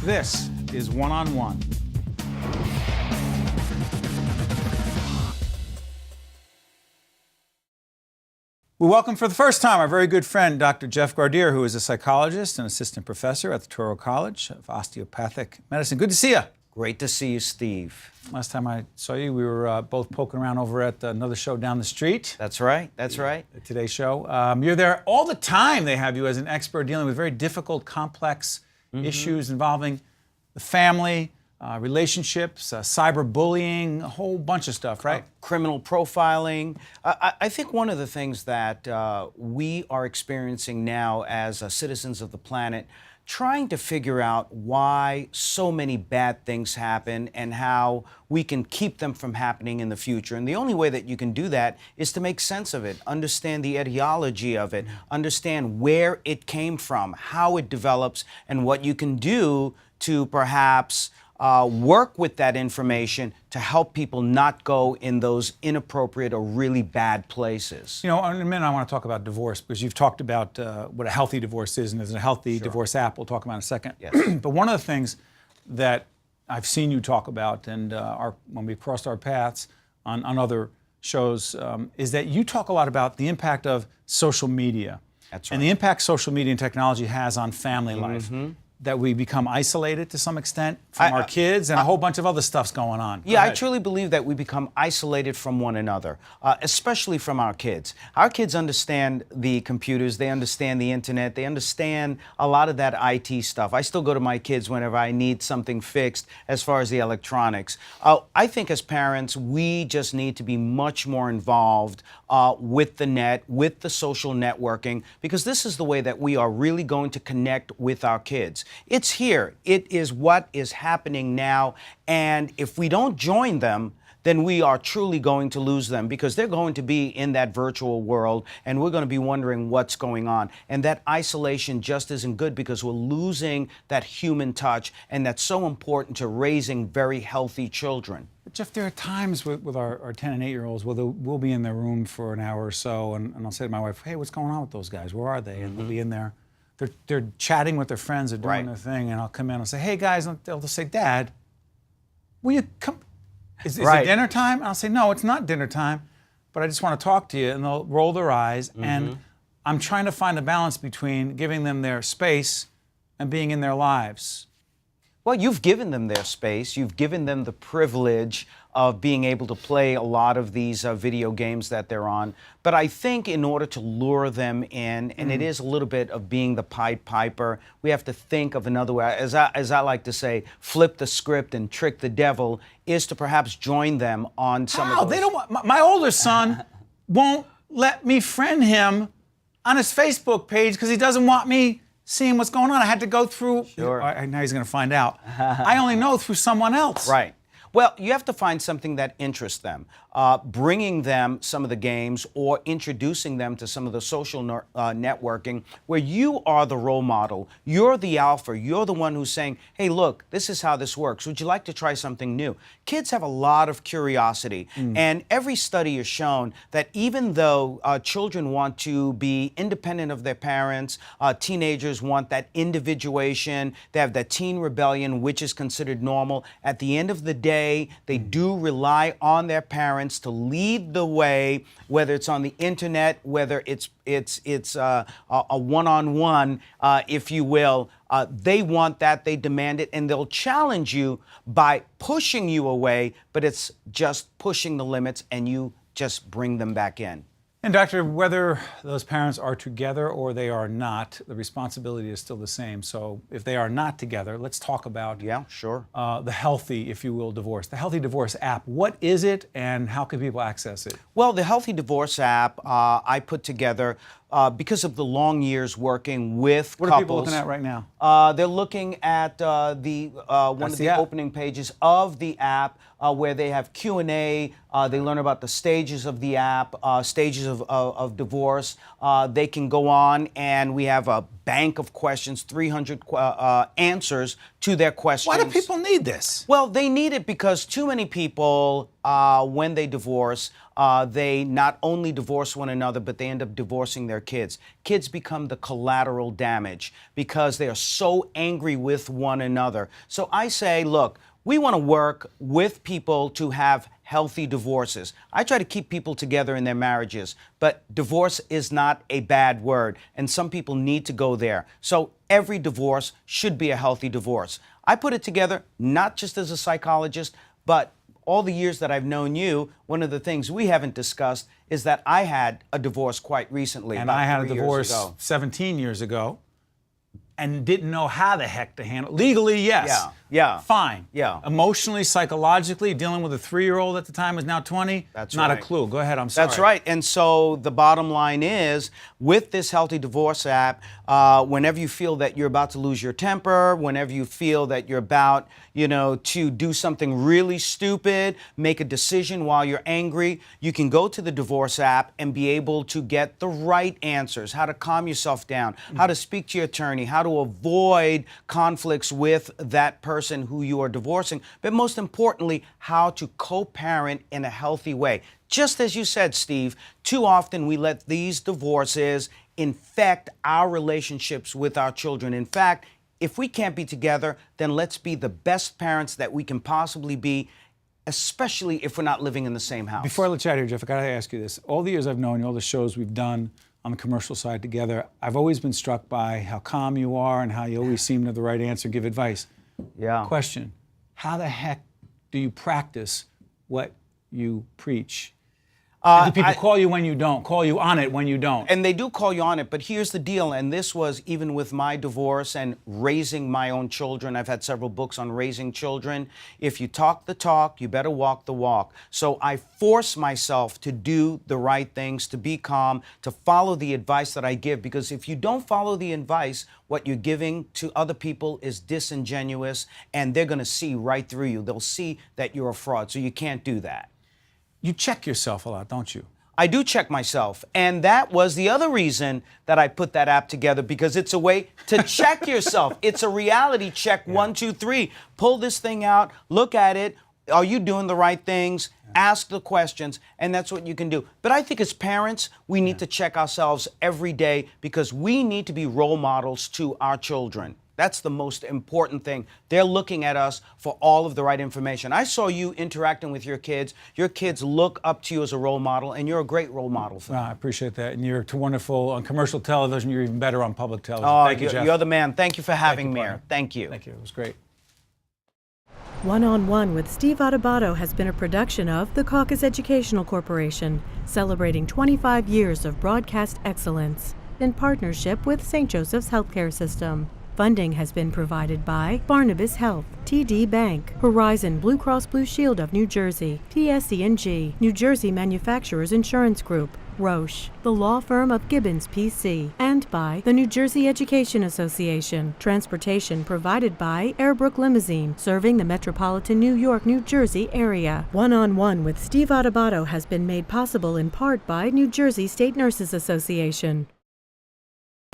This is One-on-One. We welcome for the first time our very good friend, Dr. Jeff Gardere, who is a psychologist and assistant professor at the Touro College of Osteopathic Medicine. Good to see you. Great to see you, Steve. Last time I saw you, we were both poking around over at another show down the street. That's right, that's right. The Today Show. You're there all the time. They have you as an expert dealing with very difficult, complex issues involving the family, relationships, cyberbullying, a whole bunch of stuff, right? Criminal profiling. I think one of the things that we are experiencing now as citizens of the planet, trying to figure out why so many bad things happen and how we can keep them from happening in the future. And the only way that you can do that is to make sense of it, understand the etiology of it, understand where it came from, how it develops, and what you can do to perhaps work with that information to help people not go in those inappropriate or really bad places. You know, in a minute I want to talk about divorce, because you've talked about what a healthy divorce is, and there's a healthy divorce app we'll talk about in a second. Yes. But one of the things that I've seen you talk about, and when we crossed our paths on other shows, is that you talk a lot about the impact of social media. That's right. And the impact social media and technology has on family life. That we become isolated to some extent from our kids, and a whole bunch of other stuff's going on. Yeah, I truly believe that we become isolated from one another, especially from our kids. Our kids understand the computers, they understand the internet, they understand a lot of that IT stuff. I still go to my kids whenever I need something fixed as far as the electronics. I think as parents, we just need to be much more involved with the net, with the social networking, because this is the way that we are really going to connect with our kids. It's here. It is what is happening now. And if we don't join them, then we are truly going to lose them, because they're going to be in that virtual world and we're going to be wondering what's going on. And that isolation just isn't good, because we're losing that human touch, and that's so important to raising very healthy children. But Jeff, there are times with our 10 and 8-year-olds where we'll be in their room for an hour or so, and I'll say to my wife, hey, what's going on with those guys? Where are they? And they'll be in there. They're chatting with their friends, they're doing their thing, and I'll come in and say, hey guys, and they'll just say, Dad, will you come? Is it dinner time? And I'll say, no, it's not dinner time, but I just want to talk to you. And they'll roll their eyes, and I'm trying to find a balance between giving them their space and being in their lives. Well, you've given them their space. You've given them the privilege of being able to play a lot of these video games that they're on. But I think in order to lure them in, and it is a little bit of being the Pied Piper, we have to think of another way. As I like to say, flip the script and trick the devil, is to perhaps join them on some of those. They don't want, my older son won't let me friend him on his Facebook page because he doesn't want me seeing what's going on. I had to go through, now he's going to find out. I only know through someone else. Right. Well, you have to find something that interests them. Bringing them some of the games or introducing them to some of the social networking where you are the role model. You're the alpha. You're the one who's saying, hey, look, this is how this works. Would you like to try something new? Kids have a lot of curiosity. And every study has shown that even though children want to be independent of their parents, teenagers want that individuation, they have that teen rebellion, which is considered normal. At the end of the day, they do rely on their parents to lead the way, whether it's on the internet, whether it's a one-on-one, if you will. They want that, they demand it, and they'll challenge you by pushing you away, but it's just pushing the limits, and you just bring them back in. And Doctor, whether those parents are together or they are not, the responsibility is still the same. So if they are not together, let's talk about the healthy, if you will, divorce. The Healthy Divorce app, what is it and how can people access it? Well, the Healthy Divorce app I put together because of the long years working with couples. What are people looking at right now? They're looking at one of the opening pages of the app where they have Q&A. They learn about the stages of the app, stages of divorce. They can go on, and we have a bank of questions, 300 answers to their questions. Why do people need this? Well, they need it because too many people when they divorce, they not only divorce one another, but they end up divorcing their kids. Kids become the collateral damage because they are so angry with one another. So I say, look, we want to work with people to have healthy divorces. I try to keep people together in their marriages, but divorce is not a bad word, and some people need to go there. So every divorce should be a healthy divorce. I put it together not just as a psychologist, but all the years that I've known you, one of the things we haven't discussed is that I had a divorce quite recently. And I had a divorce 17 years ago and didn't know how the heck to handle it. Legally, yes. Yeah. Fine. Yeah. Emotionally, psychologically, dealing with a 3-year-old at the time who's now 20, That's not right. a clue. Go ahead, I'm sorry. That's right. And so the bottom line is, with this Healthy Divorce app, whenever you feel that you're about to lose your temper, whenever you feel that you're about, to do something really stupid, make a decision while you're angry, you can go to the divorce app and be able to get the right answers, how to calm yourself down, how to speak to your attorney, how to avoid conflicts with that person who you are divorcing, but most importantly, how to co-parent in a healthy way. Just as you said, Steve, too often we let these divorces infect our relationships with our children. In fact, if we can't be together, then let's be the best parents that we can possibly be, especially if we're not living in the same house. Before I let you out here, Jeff, I got to ask you this. All the years I've known you, all the shows we've done on the commercial side together, I've always been struck by how calm you are and how you always seem to have the right answer, give advice. Yeah. Question, how the heck do you practice what you preach? Do people call you when you don't, call you on it when you don't? And they do call you on it, but here's the deal, and this was even with my divorce and raising my own children. I've had several books on raising children. If you talk the talk, you better walk the walk. So I force myself to do the right things, to be calm, to follow the advice that I give, because if you don't follow the advice, what you're giving to other people is disingenuous, and they're going to see right through you. They'll see that you're a fraud, so you can't do that. You check yourself a lot, don't you? I do check myself, and that was the other reason that I put that app together, because it's a way to check yourself. It's a reality check, 1, 2, 3. Pull this thing out, look at it. Are you doing the right things? Ask the questions, and that's what you can do. But I think as parents, we need to check ourselves every day, because we need to be role models to our children. That's the most important thing. They're looking at us for all of the right information. I saw you interacting with your kids. Your kids look up to you as a role model, and you're a great role model for them. I appreciate that. And you're wonderful on commercial television. You're even better on public television. Oh, Thank you, Jeff. You're the man. Thank you for having me partner. here. Thank you. Thank you. It was great. One-on-One with Steve Adubato has been a production of the Caucus Educational Corporation, celebrating 25 years of broadcast excellence in partnership with St. Joseph's Healthcare System. Funding has been provided by Barnabas Health, TD Bank, Horizon Blue Cross Blue Shield of New Jersey, TSC&G, New Jersey Manufacturers Insurance Group, Roche, the law firm of Gibbons PC, and by the New Jersey Education Association. Transportation provided by Airbrook Limousine, serving the metropolitan New York, New Jersey area. One-on-One with Steve Adubato has been made possible in part by New Jersey State Nurses Association.